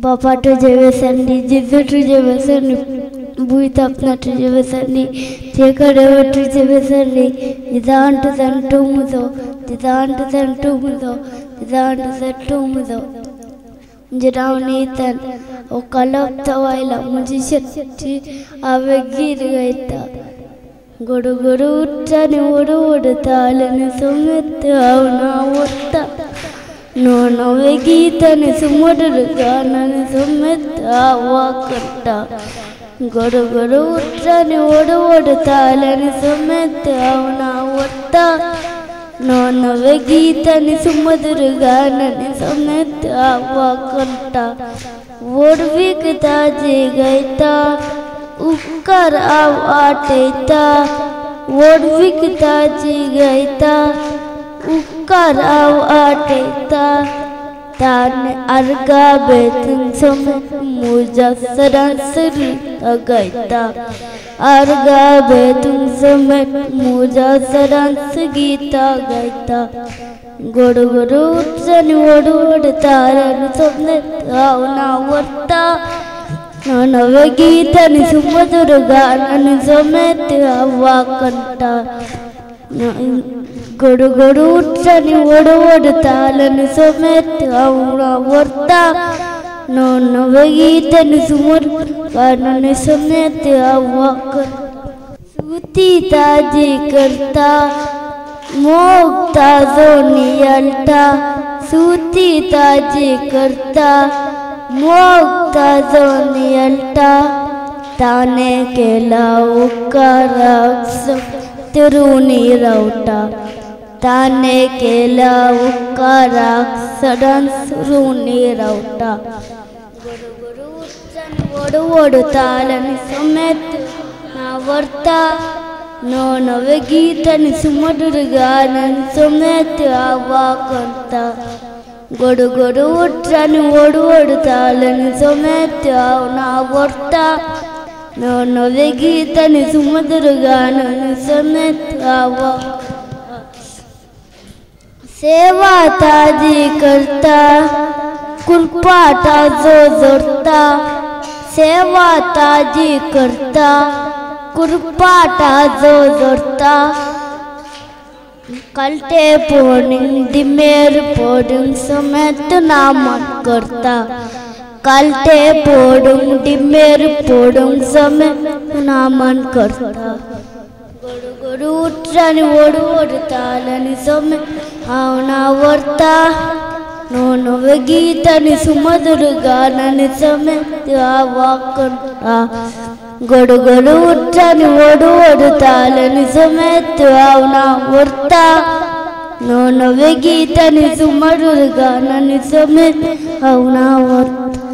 Papa tuझे वेसनी जिजू तुझे वेसनी बुईत अपना तुझे वेसनी चेकरे तुझे वेसनी जिदांट संटू मुझो जिदांट संटू मुझो जिदांट संटू मुझो जरावनी तन ओ कलब तवाइला मुझे शक्ति आवे गिर गई था गोड़ गोड़ उठने ओड़ ओड़ तालने समेत आवना वत्ता नोनवे गीतने सुमधुर गानने समेत आवा करता गोड़ गोड़ उठने ओड़ ओड़ तालने समेत आवना वत्ता नोनवे गीतने सुमधुर गानने समेत आवा करता वोड़विकता जे गईता उक्कर आव आटेता वोड़विकता जे गईता उक्कर आव आटेता ताने अर्गा बेतन समेत मुझा सरासरी गईता अर्गा बेतन समेत मुझा सरांस गीता गईता गोड़ गोड़ उठने ओड़ ओड़ तारन समेत आवना वत्ता नवे गीतनि सुमधुर गाननि समेत आवा कंटा गोड़ गोड़ उठने ओड़ ओड़ तालनि समेत आवना वत्ता नवे गीतनि सुमधुर गाननि समेत आवा कंटा सूती ताजी करता मोगता जोनियल्टा सूती ताजी करता मोगता जोनियल्टा ताने केला उक्कराक्स तिरुनी रौटा ताने केला उक्कराक्स रुनी रौटा ओड़ ओड़ तालनि समेत नावर्ता नवे गीतनि सुमधुर गाननि समेत आवा करता गोड़ गोड़ उठने ओड़ ओड़ तालनि समेत आवना वत्ता नवे गीतनि सुमधुर गाननि समेत आवा सेवा ताजी करता कुलपाटा जो जोड़ता सेवा ताजी करता कुरपाटा जो जोड़ता कल्टे पोडिंग दिमेर पोडिंग समेत नामन करता कल्टे पोडिंग दिमेर पोडिंग समेत नामन करता गोड़ गोड़ उठने ओड़ ओड़ तालनि समेत आवना वत्ता नवे गीतनि सुमधुर गाननि समेत आवा करता गोड़ गोड़ उठने ओड़ ओड़ तालनि समेत आवना वत्ता नवे गीतनि सुमधुर गाननि समेत आवना वत्ता